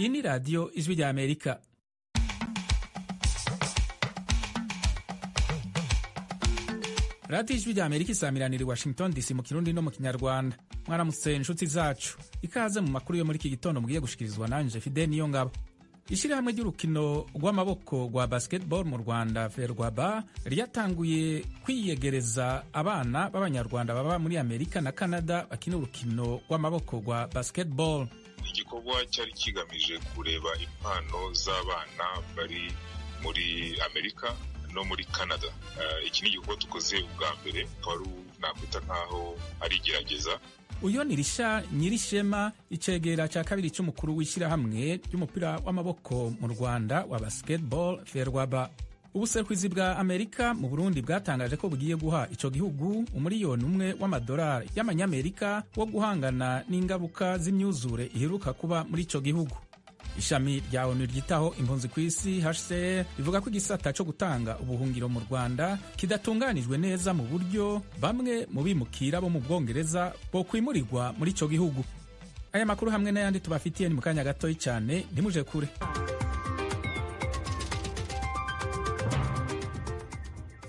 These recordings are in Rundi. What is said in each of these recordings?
Iyi ni radiyo ijwi rya Amerika. Radiyo ijwi rya Amerika isamiranira i Washington DC mu Kirundi no mu Kinyarwanda. Mwaramutse inshuti zacu, ikaze mu makuru yo muri iki gitondo mugiye gushikirizwa nanje Fidel Niyongabo. Ishirahamwe ry'urukino rw'amaboko rwa basketball mu Rwanda Ferwaba ryatanguye kwiyegereza abana b'Abanyarwanda baba muri Amerika na Canada bakina urukino rw'amaboko rwa basketball. Igikorwa cyari kigamije kureba impano z'abana bari muri Amerika no muri Canada. Iki ni igikorwa tukoze ubwa mbere, twari nakwita nkaho ari igerageza. Uyo ni Risha Nyirishema, icegera cya kabiri cy'umukuru w'ishyirahamwe ry'umupira w'amaboko mu Rwanda wa basketball Ferwaba. Ubuserukizi bwa Amerika mu Burundi bwatangaje ko bugiye guha ico gihugu umuriyoni umwe w'amadolari y'amanyamerika wo guhangana n'ingaruka z'imyuzure iheruka kuba muri ico gihugu. Ishami rya ONU ryitaho impunzi ku isi HCR rivuga ko igisata cyo gutanga ubuhungiro mu Rwanda kidatunganijwe neza mu buryo bamwe mu bimukira bo mu Bwongereza bo kwimurirwa muri ico gihugu. Aya makuru hamwe n'ayandi tubafitiye ni mu kanya gatoyi cyane, ntimuje kure.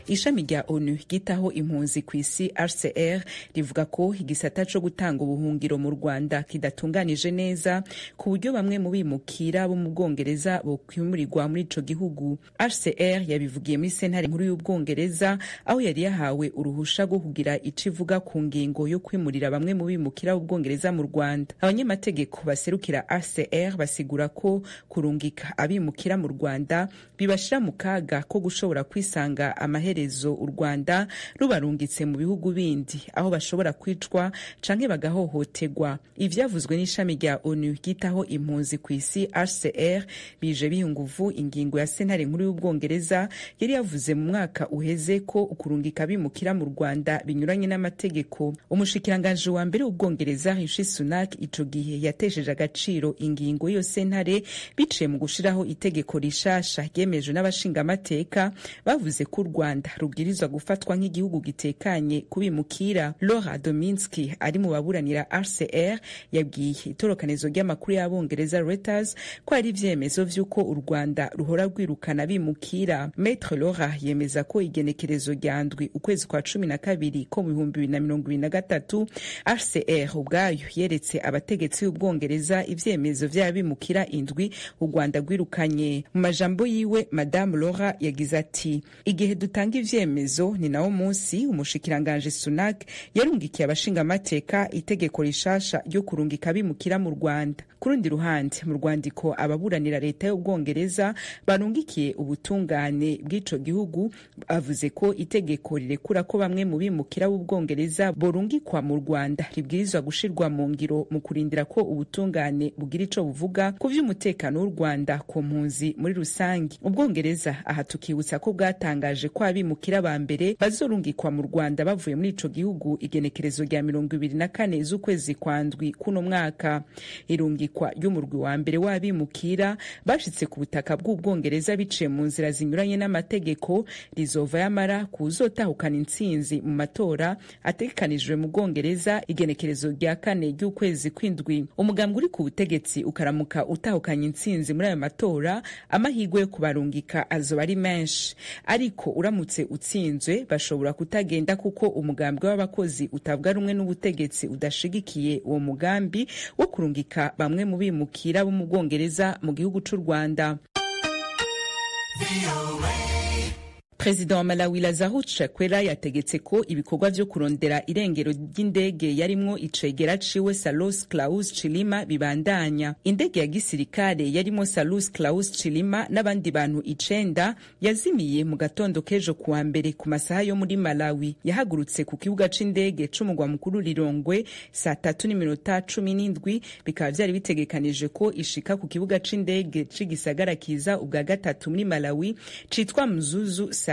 Ishami rya ONU ryitaho impunzi ku isi HCR rivuga ko igisata cyo gutanga ubuhungiro mu Rwanda kidatunganije neza ku buryo bamwe mu bimukira bo mu Bwongereza bo kwimurirwa muri ico gihugu. HCR yabivugiye muri sentare nkuru y'Ubwongereza aho yari yahawe uruhusha rwo kugira ico ivuga ku ngingo yo kwimurira bamwe mu bimukira b'Ubwongereza mu Rwanda. Abanyamategeko baserukira HCR basigura ko kurungika abimukira mu Rwanda bibashira mu kaga ko gushobora kwisanga amaherezo u Rwanda rubarungitse mu bihugu bindi aho bashobora kwicwa canke bagahohoterwa. Ivyavuzwe n'ishami rya ONU ryitaho impunzi ku isi HCR bije biyunguvu ingingo ya sentare nkuru y'Ubwongereza yari yavuze mu mwaka uheze ko ukurungika bimukira mu Rwanda binyuranye n'amategeko. Umushikiranganje wa mbere w'Ubwongereza Rishi Sunak ico gihe yatesheje agaciro ingingo yo sentare biciye mu gushiraho itegeko rishasha ryemejwe n'abashingamateka bavuze ko u Rwanda rubwirizwa gufatwa nk'igihugu gitekanye kubimukira. Laura Dominski ari mu baburanira HCR yabwiye itorokanizo ry'amakuru y'Abongereza Reuters ko ari ivyemezo vy'uko u Rwanda ruhora rwirukana bimukira. Maître Laura yemeza ko igenekerezo rya ndwi ukwezi kwa 12 ko mu 2023 HCR ubwayo yeretse abategetsi b'Ubwongereza ivyemezo vy'abimukira indwi u Rwanda rwirukanye. Mu majambo yiwe Madame Laura yagize ati, igihe dutanga ivyemezo ni nawo munsi umushikiranganje Sunak yarungikiye abashingamateka itegeko rishasha ryo kurungika bimukira mu Rwanda. Kurundi ruhande mu rwandiko ababuranira leta y'Ubwongereza barungikiye ubutungane bw'ico gihugu avuze ko itegeko rirekura ko bamwe mu bimukira b'Ubwongereza borungikwa mu Rwanda ribwirizwa gushirwa mu ngiro mu kurindira ko ubutungane bugira ico buvuga ku vy'umutekano w'u Rwanda ku mpunzi muri rusangi. Ubwongereza aha tukibutsa ko bwatangaje ko abimukira ba mbere bazorungikwa mu Rwanda bavuye muri ico gihugu igenekerezo rya 24 z'ukwezi kwa ndwi kuno mwaka. Irungikwa ry'umurwi wa mbere w'abimukira bashitse ku butaka bw'Ubwongereza biciye mu nzira zinyuranye n'amategeko rizova yamara kuzotahukana intsinzi mu matora ategekanijwe mu Bwongereza igenekerezo rya 4 ry'ukwezi kw'indwi. Umugambwe uri ku butegetsi ukaramuka utahukanye intsinzi muri ayo matora, amahirwe yo kubarungika azoba ari menshi, ariko uramutse utsinzwe bashobora kutagenda kuko umugambi w'abakozi utavuga rumwe n'ubutegetsi udashigikiye uwo mugambi wo kurungika bamwe mu bimukira bo mu Bwongereza mu gihugu c'u Rwanda. President wa Malawi Lazarus Chakwera yategetse ko ibikorwa vyo kurondera irengero ry'indege yarimwo icegera ciwe Salus Klaus Chilima bibandanya. Indege ya gisirikare yarimwo Salus Klaus Chilima n'abandi bantu 9 yazimiye mu gatondo kejo kuwa mbere ku masaha yo muri Malawi. Yahagurutse ku kibuga c'indege c'umugwa mukuru Lilongwe saa 3:17 bikaba vyari bitegekanije ko ishika ku kibuga c'indege c'igisagara kiza ubwa gatatu muri Malawi citwa Mzuzu 4:02.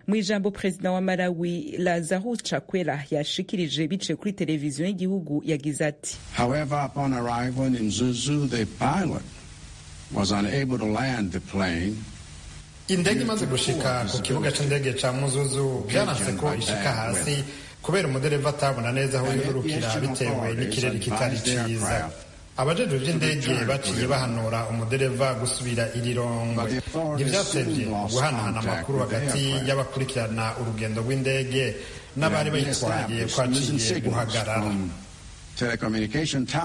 Mu ijambo President wa Malawi Lazarus Chakwera yashikirije bice kuri televiziyo y'igihugu yagize ati, However, upon arrival in Mzuzu, the pilot was unable to land the plane. Indege imaze gushika ku kibuga c'indege ca Mzuzu byanase ko ishika hasi kubera umudereva atabona neza aho yurukira bitewe n'ikirere kitari ciza. abajejwe vy'indege baciye bahanura umudereva gusubira irirongo. Ntivyatevye guhanahana amakuru hagati y'abakurikirana urugendo rw'indege n'abari bayitwaye kwaciye guhagarara.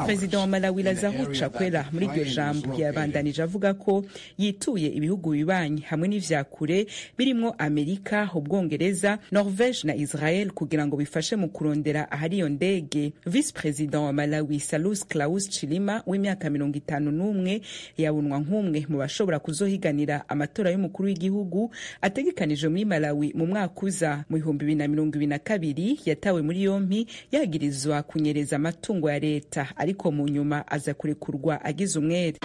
Perezida wa Malawi Lazarus Chakwera muri iryo jambo yabandanije avuga ko yituye ibihugu bibanyi hamwe n'ivyakure birimwo Amerika, Ubwongereza, Norvege na Israel kugira ngo bifashe mu kurondera ahari iyo ndege. Vice President wa Malawi Salus Klaus Chilima w'imyaka 51 yabunwa nk'umwe mu bashobora kuzohiganira amatora y'umukuru w'igihugu ategekanije muri Malawi mu mwaka uza mu 2022. Yatawe muri yompi yagirizwa kunyereza amatungo ya leta, ariko mu nyuma aza kurekurwa agize umwere.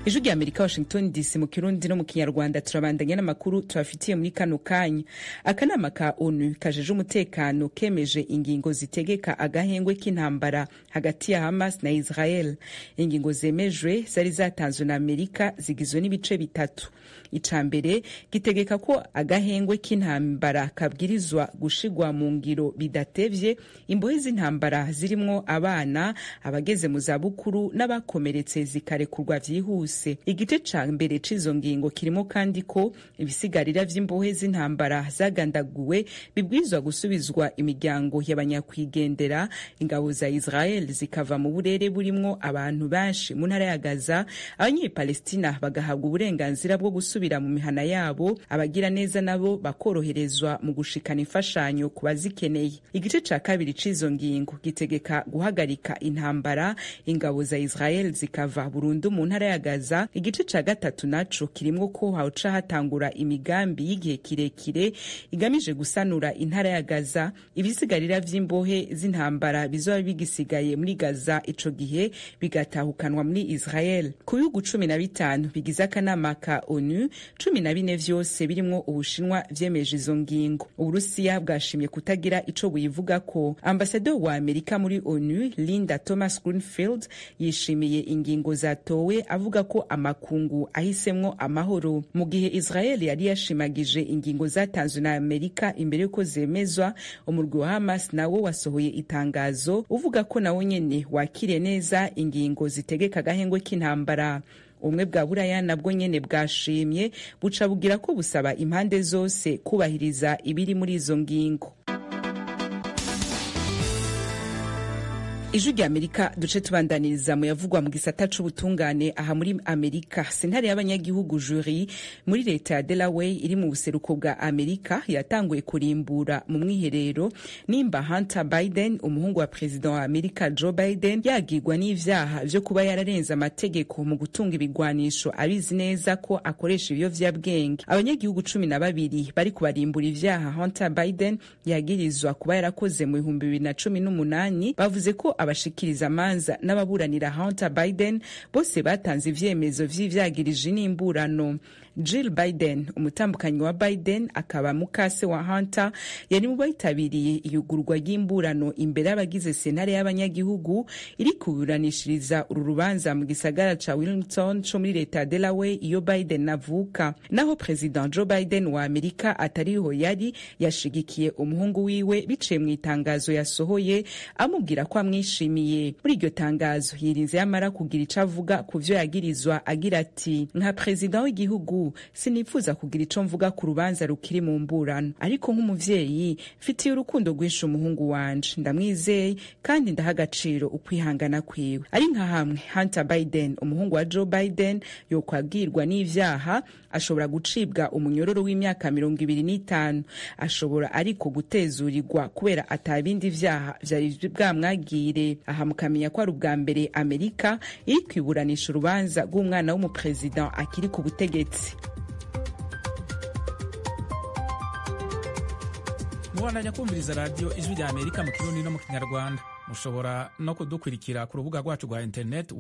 Ijwi rya Amerika, Washington DC, mu Kirundi no mu Kinyarwanda. Turabandanya n'amakuru tubafitiye muri kano kanya. Akanama ka ONU kajeje umutekano kemeje ingingo zitegeka agahengwe k'intambara hagati ya Hamas na Israel. Ingingo zemejwe zari zatanzwe na Amerika zigizwe n'ibice bitatu. Icambere gitegeka ko agahengwe k'intambara kabwirizwa gushigwa mu ngiro bidatevye, imbohe z'intambara zirimwo abana, abageze mu zabukuru n'abakomeretse zikarekurwa vyihuse. Igice ca mbere c'izo ngingo kirimo kandi ko ibisigarira vy'imbohe z'intambara zagandaguwe bibwirizwa gusubizwa imiryango y'abanyakwigendera. Ingabo za Israel zikava mu burere burimwo abantu benshi mu ntara ya Gaza, abanyepalestina bagahabwa uburenganzira bwo gusubira mu mihana yabo, abagira neza nabo bakoroherezwa mu gushikana imfashanyo ku bazikeneye. Igice ca kabiri c'izo ngingo gitegeka guhagarika intambara, ingabo za Israel zikava burundu mu ntara ya Gaza. Igice ca gatatu naco kirimwo ko hawuca hatangura imigambi y'igihe kirekire igamije gusanura intara ya Gaza. Ibisigarira vy'imbohe z'intambara bizoba bigisigaye muri Gaza ico gihe bigatahukanwa muri Israel. Ku bihugu 15 bigize akanama ka ONU, 14 vyose birimwo Ubushinwa vyemeje izo ngingo. Uburusiya bwashimye kutagira ico buyivuga ko. Ambasador wa Amerika muri ONU Linda Thomas Greenfield yishimiye ingingo zatowe, avuga ko amakungu ahisemwo amahoro. Mu gihe Israel yari yashimagije ingingo zatanzwe na Amerika imbere yuko zemezwa, umurwi wa Hamas nawo wasohoye itangazo uvuga ko nawo nyene wakiriye neza ingingo zitegeka agahengwe k'intambara. Ubumwe bwa Buraya nabwo nyene bwashimye, buca bugira ko busaba impande zose kubahiriza ibiri muri izo ngingo. Ijwi rya Amerika duce tubandaniriza mu yavugwa mu gisata c'ubutungane aha muri Amerika. Sentare y'abanyagihugu jury muri leta ya Delaware iri mu buseruko bwa Amerika yatanguye kurimbura mu mwiherero nimba Hunter Biden, umuhungu wa president wa Amerika Joe Biden, yagirwa n'ivyaha vyo kuba yararenze amategeko mu gutunga ibigwanisho abizi neza ko akoresha ibiyovyabwenge. Abanyagihugu 12 bari kubarimbura ivyaha Hunter Biden yagirizwa kuba yarakoze mu 2018 bavuze ko abashikiriza manza n'ababuranira Hunter Biden bose batanze ivyemezo vy'ivyagirije n'imburano. Jill Biden, umutambukanyi wa Biden akaba mukase wa Hunter, yari mu bitabiriye iyugurwa ry'imburano imbere y'abagize sentare y'abanyagihugu iri kuburanishiriza uru rubanza mu gisagara ca Wilmington co muri leta ya Delaware iyo Biden avuka. Naho President Joe Biden wa Amerika atariho yari yashigikiye umuhungu wiwe biciye mu itangazo yasohoye amubwira ko amwishimiye. Muri iryo tangazo yirinze yamara kugira ico avuga ku vyo yagirizwa, agira ati: nka president w'igihugu sinifuza kugira ico mvuga ku rubanza rukiri mu mburano, ariko nk'umuvyeyi mfitiye urukundo rwinshi umuhungu wanje, ndamwizeye kandi ndaha agaciro ukwihangana kwiwe. Ari nka hamwe Hunter Biden, umuhungu wa Joe Biden, yokwagirwa n'ivyaha, ashobora gucibwa umunyororo w'imyaka 25, ashobora ariko gutezurirwa kubera atabindi vyaha vyari bwamwagire. Aha mukamenya ko ari ubwa mbere Amerika iri kwiburanisha urubanza rw'umwana w'umupresident akiri ku butegetsi. Mubandanya kumviriza radio Ijwi rya Amerika mu Kirundi no mu Kinyarwanda. Mushobora no kudukurikira ku rubuga rwacu rwa internet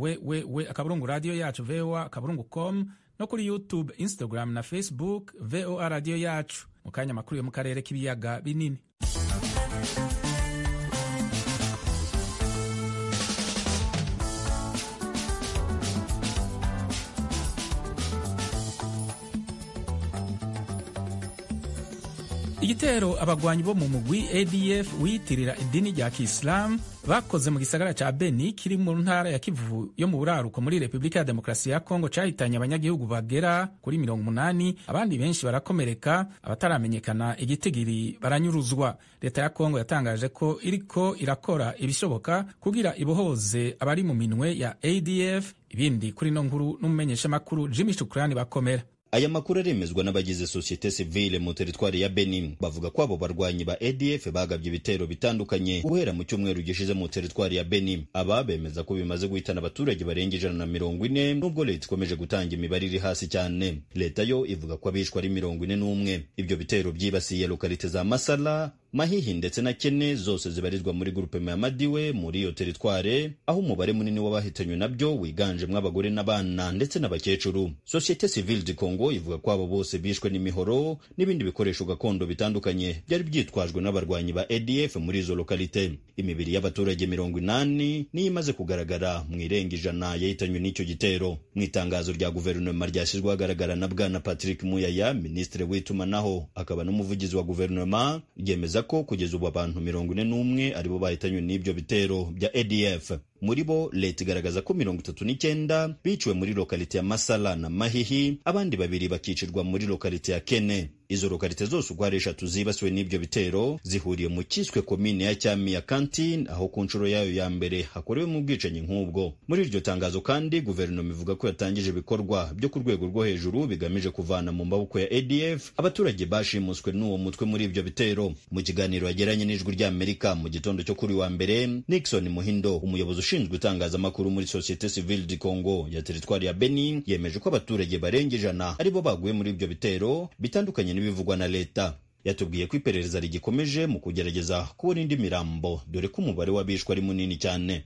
akaburungu radio yacu voa.com, no kuri YouTube, Instagram na Facebook VOA radio yacu. Mu kanya amakuru yo mu karere k'ibiyaga binini. Igitero abagwanyi bo mu mugwi ADF wiyitirira idini rya Kiislamu bakoze mu gisagara ca Beni kiri mu ntara ya Kivu yo mu buraruko muri Repubulika ya Demokarasi ya Kongo cahitanye abanyagihugu bagera kuri 80, abandi benshi barakomereka, abataramenyekana igitigiri baranyuruzwa. Leta ya Kongo yatangaje ko iriko irakora ibishoboka kugira ibohoze abari mu minwe ya ADF. Ibindi kuri no nkuru n'umumenyesha makuru Jimmy Shukrani bakomera. Aya makuru aremezwa n'abagize societe civile mu teritwari ya Benin. Bavuga ko abo barwanyi ba ADF bagabye ibitero bitandukanye guhera mu cyumweru gishize mu teritwari ya Benin. Aba bemeza ko bimaze guhitana abaturage barenga 140, nubwo leta ikomeje gutanga imibare iri hasi cyane. Leta yo ivuga ko abishwa ari 41. Ibyo bitero byibasiye lokalite za Masala, Mahihi ndetse na Kene, zose zibarizwa muri groupe ya Madiwe muri iyo teritware, aho umubare munini w'abahitanywe nabyo wiganje mw'abagore n'abana ndetse n'abakecuru. Societe Civile du Congo ivuga ko abo bose bishwe n'imihoro n'ibindi bikoresho gakondo bitandukanye byari byitwajwe n'abarwanyi ba ADF muri izo lokalite. Imibiri y'abaturage 80 niyo imaze kugaragara mu irenga 100 yahitanywe n'icyo gitero. Mu itangazo rya guverinoma ryashyizwe ahagaragara na Bwana Patrick Muyaya, ministre w'itumanaho akaba n'umuvugizi wa guverinoma, ryemeza ko kugeza ubu abantu 41 aribo bahitanywe n'ibyo bitero bya ADF. Muri bo leta igaragaza ko 39 biciwe muri lokalite ya Masala na Mahihi, abandi babiri bakicirwa muri lokalite ya Kene. Izo lokalite zose uko ari 3 zibasiwe n'ibyo bitero zihuriye mu kiswe komine ya Cyami ya Kantine, aho ku nshuro yayo ya mbere hakorewe mu bwicanyi nk'ubwo. Muri iryo tangazo kandi guverinoma ivuga ko yatangije ibikorwa byo ku rwego rwo hejuru bigamije kuvana mu maboko ya ADF abaturage bashimuswe n'uwo mutwe muri ibyo bitero. Mu kiganiro yagiranye n'Ijwi ry'Amerika mu gitondo cyo kuri wa mbere, Nixon Muhindo, umuyobozi ushinzwe itangazamakuru muri Societe Civile du Congo ya teritwari ya Benin, yemeje ko abaturage barenga 100 aribo baguye muri ibyo bitero bitandukanye n'ibivugwa na leta. Yatubwiye ko iperereza rigikomeje mu kugerageza kubona indi mirambo, dore ko umubare w'abishwe ari munini cyane.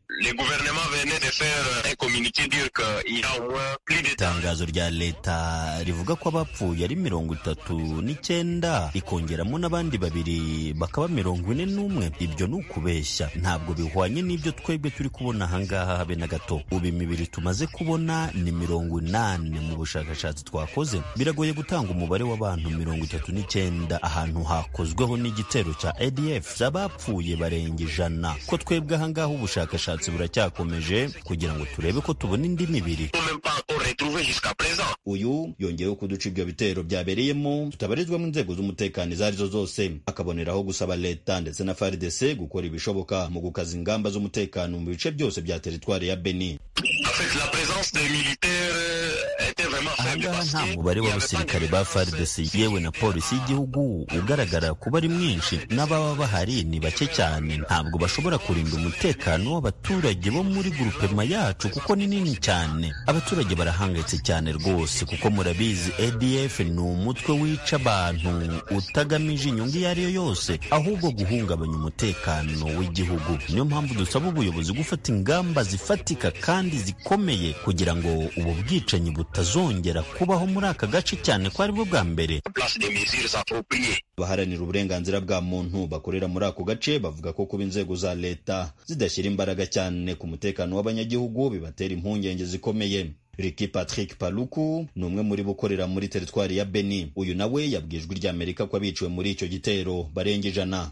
Itangazo rya leta rivuga ko abapfuye ari 39, ikongeramo n'abandi babiri bakaba 41. Ibyo ni ukubeshya, ntabwo bihwanye n'ibyo twebwe turi kubona ahangaha habe na gato. Ubu imibiri tumaze kubona ni 80 mu bushakashatsi twakoze. Biragoye gutanga umubare w'abantu 39 ahantu hakozweho n'igitero cya ADF. Zabapfuye barenga 100. Ko twebwe ahangaha ubushakashatsi buracyakomeje kugira ngo turebe ko tubona indi mibiri. Uyu yongeyeho kuduca ibyo bitero byabereyemo tutabarizwamo inzego z'umutekano izo arizo zose, akaboneraho gusaba leta ndetse na FARDC gukora ibishoboka mu gukaza ingamba z'umutekano mu bice byose bya teritwari ya Beni. Ahangaha nta mubare w'abasirikare ba FARDC yewe na polisi y'igihugu ugaragara kuba ari mwinshi, n'ababa bahari ni bake cyane. Ntabwo bashobora kurinda umutekano w'abaturage bo muri grupema yacu kuko ni nini cyane. Abaturage barahangayitse cyane rwose kuko murabizi ADF ni umutwe wica abantu utagamije inyungu iyo ari yo yose, ahubwo guhungabanya umutekano w'igihugu. Niyo mpamvu dusaba ubuyobozi gufata ingamba zifatika kandi zikomeye kugira ngo ubu bwicanyi butazongera kubaho muri aka gace, cyane ko ari bwo bwa mbere. Baharanira uburenganzira bwa muntu bakorera muri ako gace bavuga ko kuba inzego za leta zidashyira imbaraga cyane ku mutekano w'abanyagihugu bibatera impungenge zikomeye. Ricky Patrick Paluku ni umwe muri bukorera muri teritwari ya Beni. Uyu nawe yabwiye Ijwi ry'Amerika ko abiciwe muri icyo gitero barenga 100.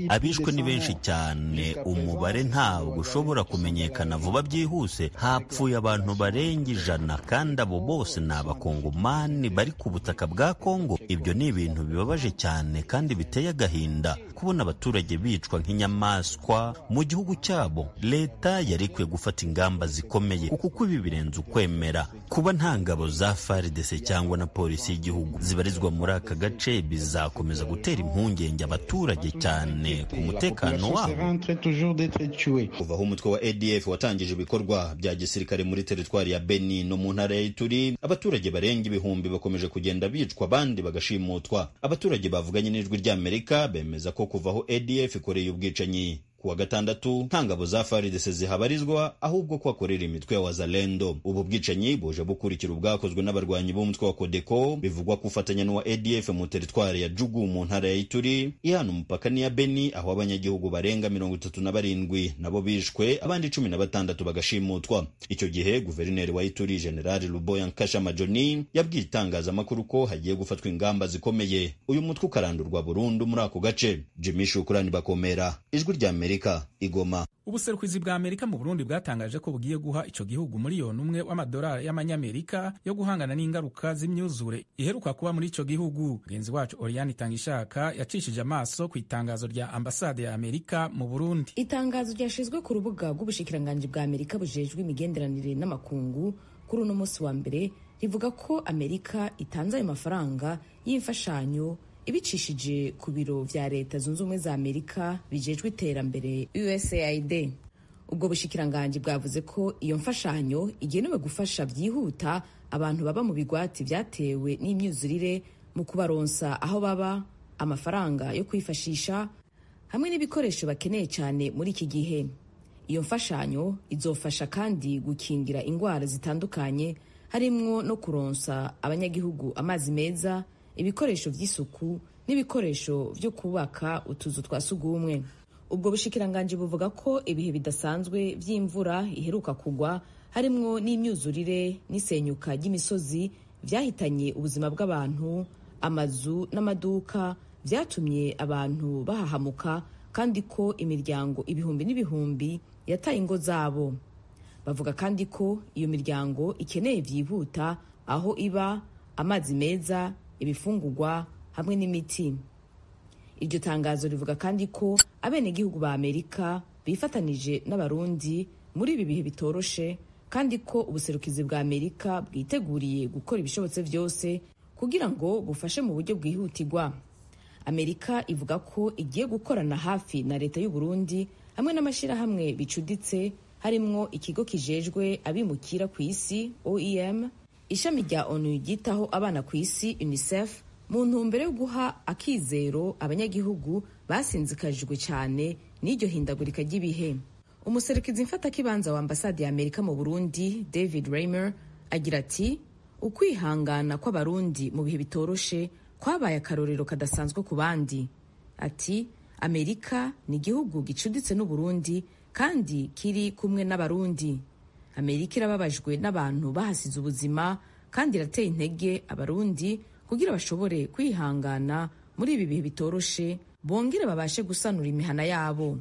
Abishwe ni benshi cyane, umubare ntabwo ushobora kumenyekana vuba byihuse. Hapfuye abantu barenga 100 kandi abo bose ni abakongomani bari ku butaka bwa Kongo. Ibyo ni ibintu bibabaje cyane kandi biteye agahinda kubona abaturage bicwa nk'inyamaswa mu gihugu cyabo. Leta yari ikwiye gufata ingamba zikomeye kuko ibi birenze ukwemera. Kuba nta ngabo za FARDC cyangwa na polisi y'igihugu zibarizwa muri aka gace bizakomeza gutera impungenge abaturage cyane ku mutekano wabo. Kuva aho umutwe wa ADF watangije ibikorwa bya gisirikare muri teritwari ya Beni no mu ntara ya Ituri, abaturage barenga 1000 bakomeje kugenda bicwa abandi bagashimutwa. Abaturage bavuganye n'Ijwi ry'Amerika bemeza ko kuva aho ADF ikoreye ubwicanyi kuwa gatandatu nta ngabo za FARDC zihabarizwa ahubwo ko akorera imitwe ya Wazalendo. Ubu bwicanyi buje bukurikira ubwakozwe n'abarwanyi b'umutwe wa Codeco bivugwa kufatanya n'uwa ADF mu teritwari ya Jugu mu ntara ya Ituri ihana umupaka n'iya Beni, aho abanyagihugu barenga 37 nabo bishwe abandi 16 bagashimutwa. Icyo gihe guverineri wa Ituri General Luboya Nkasha Majoni yabwiye itangazamakuru ko hagiye gufatwa ingamba zikomeye uyu mutwe ukarandurwa burundu muri ako gace. Jimmy Shukrani Bakomera, Ijwi rya Amerika, Igoma. Ubuserukizi bwa Amerika mu Burundi bwatangaje ko bugiye guha ico gihugu miliyoni 1 w'amadolari y'amanyamerika yo guhangana n'ingaruka z'imyuzure iheruka kuba muri ico gihugu. Mugenzi wacu Oriane Tangishaka yacishije amaso ku itangazo rya ambasade ya Amerika mu Burundi. Itangazo ryashizwe ku rubuga rw'ubushikiranganje bwa Amerika bujejwe imigenderanire n'amakungu kuri uno munsi wa mbere rivuga ko Amerika itanze ayo mafaranga y'imfashanyo ibicishije ku biro vya leta zunze ubumwe za Amerika bijejwe iterambere USAID. Ubwo bushikiranganje bwavuze ko iyo mfashanyo igenewe gufasha byihuta abantu baba mu bigwati vyatewe n'imyuzurire mu kubaronsa aho baba, amafaranga yo kwifashisha hamwe n'ibikoresho bakeneye cyane muri iki gihe. Iyo mfashanyo izofasha kandi gukingira ingwara zitandukanye harimwo no kuronsa abanyagihugu amazi meza, ibikoresho vy'isuku n'ibikoresho vyo kubaka utuzu twa sugumwe. Ubwo bushikiranganje buvuga ko ibihe bidasanzwe vy'imvura iheruka kugwa harimwo n'imyuzurire n'isenyuka ry'imisozi vyahitanye ubuzima bw'abantu, amazu n'amaduka, vyatumye abantu bahahamuka kandi ko imiryango ibihumbi n'ibihumbi yataye ingo zabo. Bavuga kandi ko iyo miryango ikeneye vyihuta aho iba, amazi meza, ibifungurwa hamwe n'imiti. Iryo tangazo rivuga kandi ko abenegihugu ba Amerika bifatanije n'abarundi muri ibi bihe bitoroshe kandi ko ubuserukizi bwa Amerika bwiteguriye gukora ibishobotse vyose kugira ngo bufashe mu buryo bwihutirwa. Amerika ivuga ko igiye gukorana hafi na leta y'u Burundi hamwe n'amashirahamwe bicuditse harimwo ikigo kijejwe abimukira ku isi OIM, ishami rya ONU ryitaho abana ku isi UNICEF, mu ntumbero yo guha akizero abanyagihugu basinzikajwe cyane n'iryo hindagurika ry'ibihe. Umuserukizi mfatakibanza wa ambasade ya Amerika mu Burundi David Reimer agira ati ukwihangana kw'abarundi mu bihe bitoroshe kwabaye akarorero kadasanzwe ku bandi. Ati Amerika ni igihugu gicuditse n'u Burundi kandi kiri kumwe n'abarundi. Amerika irababajwe n'abantu bahasize ubuzima kandi irateye intege abarundi kugira bashobore kwihangana muri ibi bihe bitoroshe bongere babashe gusanura imihana yabo.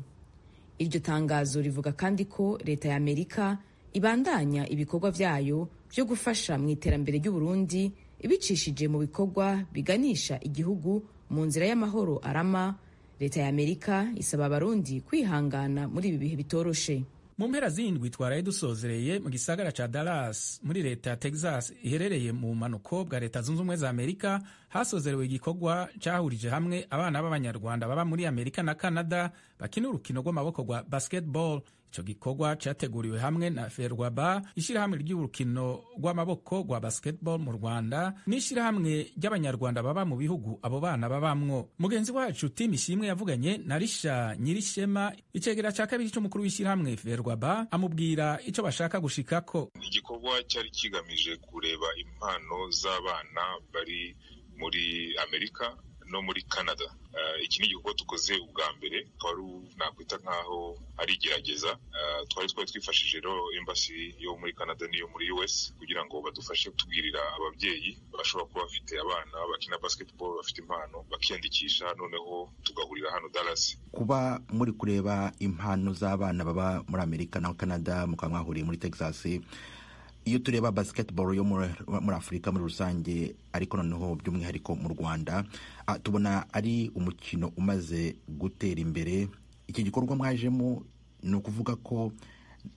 Iryo tangazo rivuga kandi ko leta ya Amerika ibandanya ibikorwa vyayo byo gufasha mu iterambere ry'u Burundi ibicishije mu bikorwa biganisha igihugu mu nzira y'amahoro arama. Leta ya Amerika isaba abarundi kwihangana muri ibi bihe bitoroshe. Mu mpera z'indwi twaraye dusozereye mu gisagara ca Dallas muri leta ya Texas iherereye mu manuko bwa leta zunze ubumwe za Amerika hasozerewe igikorwa cahurije hamwe abana b'abanyarwanda baba muri Amerika na Canada bakina urukino rw'amaboko rwa basketball. Ico gikorwa cyateguriwe hamwe na Ferwaba, ishirahamwe ry'urukino rw'amaboko rwa basketball mu Rwanda, n'ishirahamwe ry'abanyarwanda baba mu bihugu abo bana babamwo. Mugenzi wacu Tim Ishimwe yavuganye na Risha Nyirishema, icegera ca kabiri c'umukuru w'ishirahamwe Ferwaba, amubwira ico bashaka gushikako. Igikorwa cyari kigamije kureba impano z'abana bari muri Amerika no muri Canada. Iki ni igikorwa tukoze ubwa mbere, twari nakwita nkaho ari igerageza. Twari twifashije rero embassy yo muri Canada n'iyo muri US kugira ngo badufashe tubwirira ababyeyi bashobora kuba bafite abana bakina basketball bafite impano bakiyandikisha, noneho tugahurira hano Dallas. Kuba muri kureba impano z'abana baba muri Amerika na Canada mukaba mwahuriye muri Texas, iyo tureba basketball yo muri Afurika muri rusange ariko noneho by'umwihariko mu Rwanda, tubona ari umukino umaze gutera imbere. Iki gikorwa mwajemo ni ukuvuga ko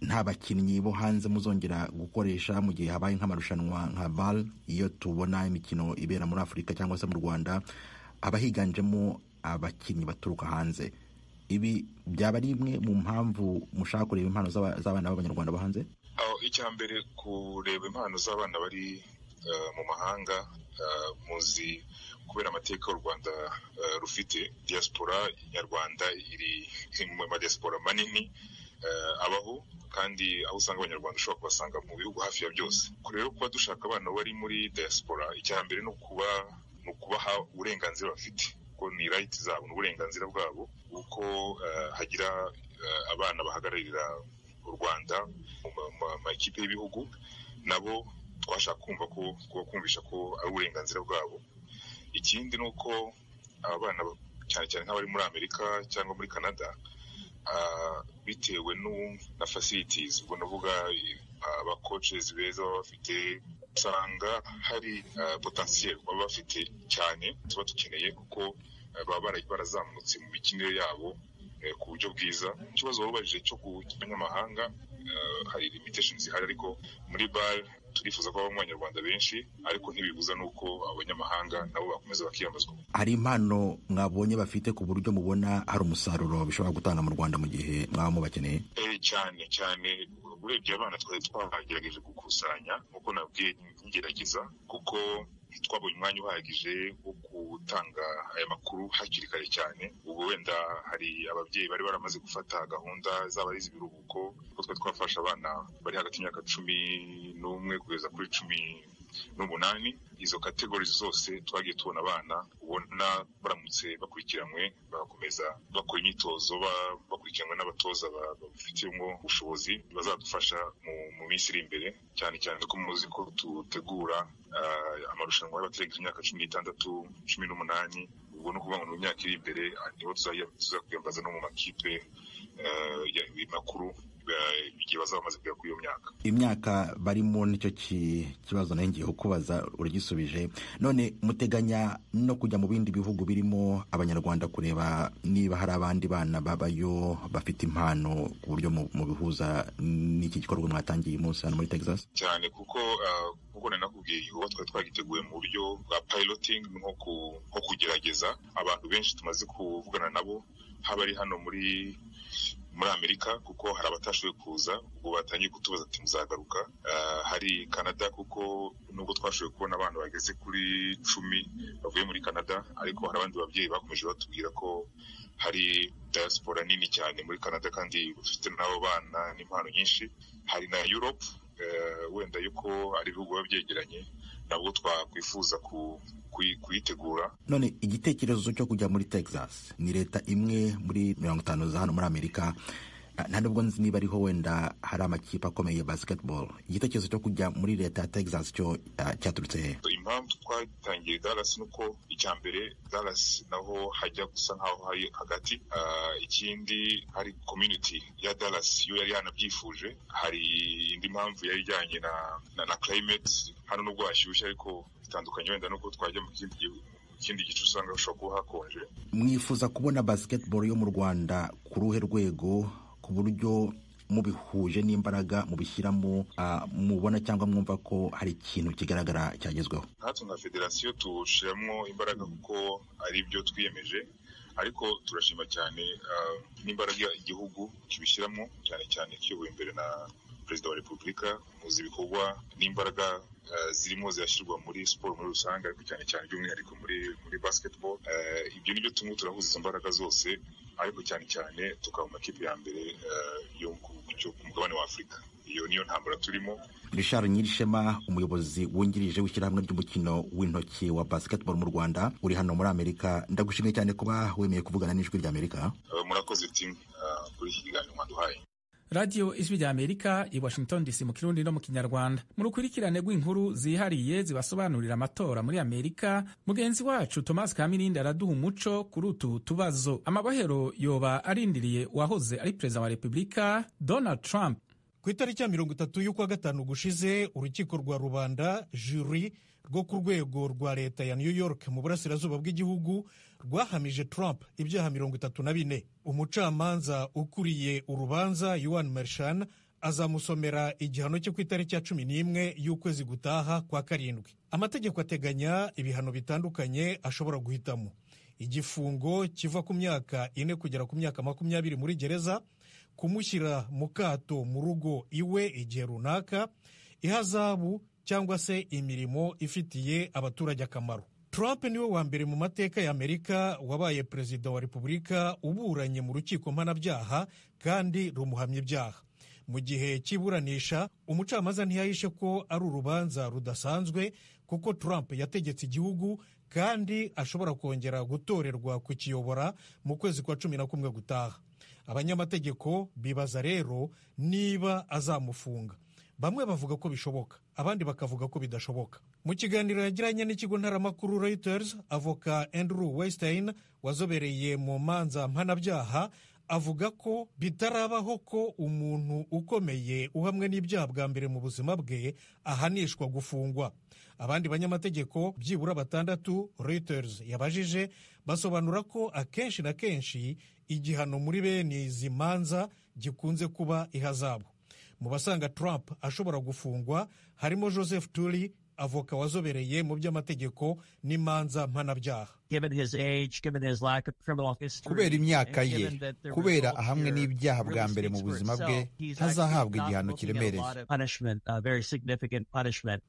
nta bakinnyi bo hanze muzongera gukoresha mu gihe habaye nk'amarushanwa nka BAL. Iyo tubona imikino ibera muri Afurika cyangwa se mu Rwanda haba higanjemo abakinnyi baturuka hanze. Ibi byaba ari imwe mu mpamvu mushaka kureba impano z'abana b'abanyarwanda bo hanze? Icya mbere kureba impano z'abana bari mu mahanga muzi kubera amateka u Rwanda rufite diaspora nyarwanda iri mu madiaspora manini abaho, kandi aho usanga abanyarwanda ushobora kubasanga mu bihugu hafi ya byose. Rero kuba dushaka abana bari muri diaspora, icya mbere ni ukubaha uburenganzira bafite, kuko ni right zabo, n'uburenganzira bwabo uko hagira abana bahagararira u Rwanda mu makipe y'ibihugu, nabo twashaka kumvisha ko ari uburenganzira bwabo. Ikindi ni uko abana cyane cyane nk'abari muri Amerika cyangwa muri Canada, bitewe na facilities, ubwo navuga aba coaches beza baba bafite, usanga hari potentiel baba bafite cyane tuba dukeneye, kuko baba barazamutse mu mikinire yabo ku buryo bwiza. Ikibazo babajije cyo kubanyamahanga, hari limitations zihari, ariko muri BAL turifuza ko abanyarwanda benshi, ariko ntibibuza nuko abanyamahanga nabo bakomeza bakiyamazwa. Hari impano mwabonye bafite ku buryo mubona hari umusaruro bishobora gutanga mu Rwanda mu gihe mwaba mubakeneye? Cyane urebye abana twari twagerageje gukusanya, nk'uko nabwiye ngerageza, kuko twabonye umwanya uhagije wo gutanga aya makuru hakiri kare cyane. Ubwo wenda hari ababyeyi bari baramaze gufata gahunda zaba ari iz'ibiruhuko, kuko twari twafasha abana bari hagati y'imyaka 11 kugeza kuri 18. Izo kategori zose twagiye tubona abana ubona baramutse bakurikiranywe, bagakomeza bakora imyitozo, bakurikiranwe n'abatoza babifitemo ubushobozi, bazadufasha mu minsi iri imbere, cyane cyane ko muzi ko tutegura amarushanwa y'abategereje imyaka 16, 18. Ubwo no kuvuga ngo mu myaka iri imbere nibo tuzakwiyambaza no mu makipe makuru igihe bazaba bamaze kugera kuri iyo myaka. Imyaka barimo nicyo kibazo nayo ngiye kukubaza, uragisubije. None muteganya no kujya mu bindi bihugu birimo abanyarwanda kureba niba hari abandi bana babayo bafite impano, ku buryo mu bihuza n'iki gikorwa mwatangiye umunsi hano muri Texas? Cyane kuko nakubwiye uwo twari twagiteguye mu buryo bwa piloting, nko kugerageza. Abantu benshi tumaze kuvugana nabo, haba ari hano muri Amerika, kuko hari abatashoboye kuza, ubwo batangiye kutubaza ati muzagaruka. Hari Canada, kuko nubwo twashoboye kubona abantu bageze kuri 10 bavuye muri Canada, ariko hari abandi babyeyi bakomeje batubwira ko hari diaspora nini cyane muri Canada, kandi bafite n'abo bana n'impano nyinshi. Hari na Europe, wenda yuko ari ibihugu biba byegeranye, nabwo twakwifuza kuyitegura. None igitekerezo cyo kujya muri Texas, ni leta imwe muri 50 za hano muri Amerika, nta nubwo nzi niba ariho wenda hari amakipe akomeye ya basketball. Igitekerezo cyo kujya muri leta ya Texas cyo cyaturutse he? Impamvu twatangiye Dallas nuko icya mbere Dallas naho hajya gusa nkaho hari hagati. Ikindi hari community ya Dallas yo yari yanabyifuje. Hari indi mpamvu yari ijyanye na climate hano, nubwo hashyushye ariko bitandukanye wenda nuko twajya mu kindi gice usanga ushobora kuba hakonje. Mwifuza kubona basketball yo mu Rwanda ku ruhe rwego, ku buryo mubihuje n'imbaraga mubishyiramo, mubona cyangwa mwumva ko hari ikintu kigaragara cyagezweho? Natwe nka federasiyo tuwushyiramo imbaraga kuko ari byo twiyemeje, ariko turashima cyane n'imbaraga igihugu kibishyiramo, cyane cyane kiyobowe imbere na Perezida wa Repubulika. Muzi ibikorwa n'imbaraga zirimo zirashyirwa muri siporo muri rusange, ariko cyane cyane by'umwihariko muri basketball. Ibyo nibyo tumwe turahuza izo mbaraga zose, ariko cyane cyane tukaba mu makipe ya mbere yo ku mugabane wa Afurika. Iyo niyo ntambara turimo. Richard Nyirishema, umuyobozi wungirije w'ishyirahamwe ry'umukino w'intoki wa basketball mu Rwanda, uri hano muri Amerika, ndagushimiye cyane kuba wemeye kuvugana n'ijwi rya Amerika. Murakoze team kuri iki kiganiro mwaduhaye. Radio Ijwi rya Amerika i Washington DC mu Kirundi no mu Kinyarwanda. Mu rukurikirane rw'inkuru zihariye zibasobanurira amatora muri Amerika, mugenzi wacu Thomas Kamirindi araduha umuco kuri utu tubazo. Amabohero yoba arindiriye wahoze ari perezida wa Repubulika Donald Trump. Ku itariki ya 30 y'ukwa gatanu gushize, urukiko rwa rubanda jury rwo ku rwego rwa leta ya New York mu burasirazuba bw'igihugu rwahamije Trump ibyaha 34. Umucamanza ukuriye urubanza Yuan Mershan azamusomera igihano cyo ku itariki ya 11 y'ukwezi gutaha kwa karindwi. Amategeko ateganya ibihano bitandukanye ashobora guhitamo: igifungo kiva ku myaka 4 kugera ku myaka 20 muri gereza, kumushyira mu kato mu rugo iwe igihe runaka, ihazabu cyangwa se imirimo ifitiye abaturage akamaro. Trump niwe wa mbere mu mateka ya Amerika wabaye perezida wa repubulika uburanye mu rukiko mpanabyaha kandi rumuhamya ibyaha. Mu gihe cy'iburanisha umucamanza ntiyahishe ko ari urubanza rudasanzwe kuko Trump yategetse igihugu kandi ashobora kongera gutorerwa kukiyobora mu kwezi kwa 11 gutaha. Abanyamategeko bibaza rero niba azamufunga. Bamwe bavuga ko bishoboka, abandi bakavuga ko bidashoboka. Mu kiganiro yagiranye n'ikigo ntaramakuru Reuters, avoka Andrew Weinstein wazobereye mu manza mpanabyaha avuga ko bitarabaho ko umuntu ukomeye uhamwe n'ibyaha bwa mbere mu buzima bwe ahanishwa gufungwa. Abandi banyamategeko byibura 6 Reuters yabajije basobanura ko akenshi na kenshi igihano muri bene izi manza gikunze kuba ihazabu. Mu basanga Trump ashobora gufungwa harimo Joseph Tully, avoka wazobereye mu by'amategeko n'imanza mpanabyaha. Kubera imyaka ye, kubera ahamwe n'ibyaha bwa mbere mu buzima bwe, ntazahabwa igihano kiremereye.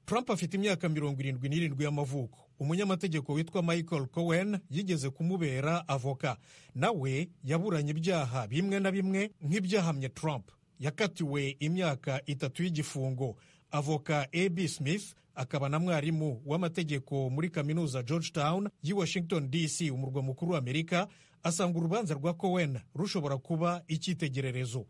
Trump afite imyaka 77 y'amavuko. Umunyamategeko witwa Michael Cohen yigeze kumubera avoka. Nawe yaburanye ibyaha bimwe na bimwe nk'ibyahamye Trump. Yakatiwe imyaka 3 y'igifungo. Avoka A.B. Smith akaba na mwarimu w'amategeko muri kaminuza Georgetown y'i Washington DC, umurwa mukuru wa Amerika, asanga urubanza rwa Cohen rushobora kuba icyitegererezo.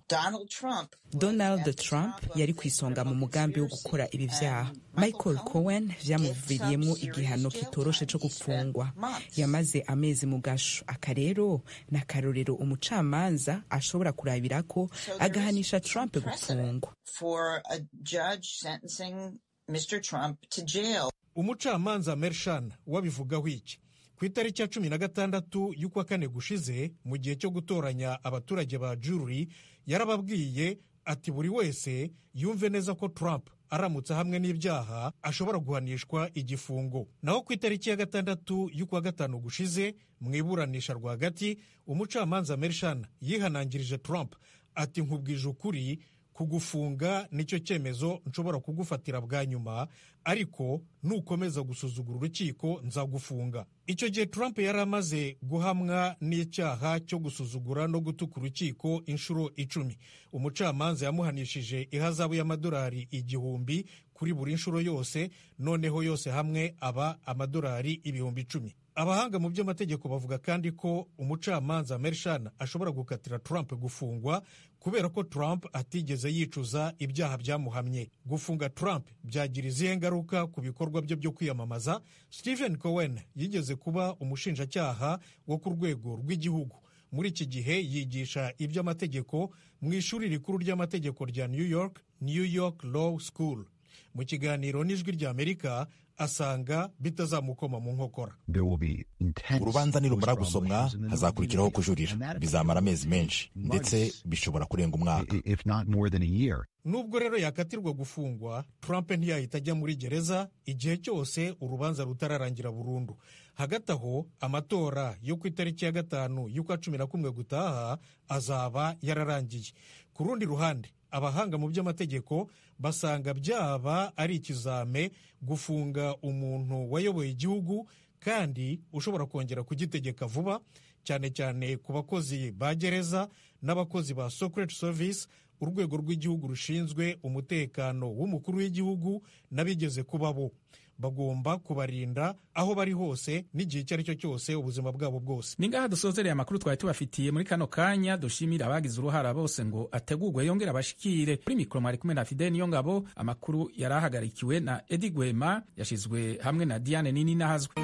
Donald Trump yari ku isonga mu mugambi wo gukora ibi vyaha. Michael Cohen vyamuviriyemo igihano kitoroshe cyo gupfungwa. Yamaze amezi mu gasho. Akarero na karorero umucamanza ashobora kurabirako agahanisha Trump gupfungwa. Umucamanza Merchan wabivugaho iki? Ku itariki ya 16 y'ukwa kane gushize, mu gihe cyo gutoranya abaturage ba jury, yarababwiye ati buri wese yumve neza ko Trump aramutse hamwe n'ibyaha ashobora guhanishwa igifungo. Naho ku itariki ya 6 y'ukwa gatanu gushize, mu iburanisha rwagati, umucamanza Merchan yihanangirije Trump ati nkubwije ukuri, kugufunga nicyo cyemezo nshobora kugufatira bwa nyuma, ariko nukomeza gusuzugura urukiko nzagufunga. Icyo gihe Trump yari amaze guhamwa n'icyaha cyo gusuzugura no gutuka urukiko inshuro 10. Umucamanza yamuhanishije ihazabu y'amadolari 1,000 kuri buri nshuro yose, noneho yose hamwe aba amadolari 10,000. Abahanga mu by'amategeko bavuga kandi ko umucamanza Merchan ashobora gukatira Trump gufungwa kubera ko Trump atigeze yicuza ibyaha byamuhamye. Gufunga Trump byagira izihe ngaruka ku bikorwa bye byo kwiyamamaza? Stephen Cohen yigeze kuba umushinjacyaha wo ku rwego rw'igihugu. Muri iki gihe yigisha iby'amategeko mu ishuri rikuru ry'amategeko rya New York Law School. Mu kiganiro n'Ijwi ry'Amerika asanga bitazamukoma mu nkokora. Urubanza nirumara gusomwa hazakurikiraho kujurira, bizamara amezi menshi ndetse bishobora kurenga umwaka. Nubwo rero yakatirwa gufungwa, Trump ntiyahita ajya muri gereza igihe cyose urubanza rutararangira burundu. Hagati aho amatora yo ku itariki ya 5 y'ukwa 11 gutaha azaba yararangiye. Ku rundi ruhande, abahanga mu by'amategeko basanga byaba ari ikizame gufunga umuntu wayoboye igihugu kandi ushobora kongera kugitegeka vuba, cyane cyane ku bakozi ba gereza n'abakozi ba Secret Service, urwego rw'igihugu rushinzwe umutekano w'umukuru w'igihugu n'abigeze kuba bo. Bagomba kubarinda aho bari hose n'igihe icyo ari cyo cyose ubuzima bwabo bwose. Ningaha dusozereye amakuru twari tubafitiye muri kano kanya. Dushimira abagize uruhara bose ngo ategurwe yongera abashikire. Kuri mikoro mwari kumwe na Fidel Niyongabo. Amakuru yarahagarikiwe na Eddie Gwema, yashizwe hamwe na Diane Nini Nahazwe.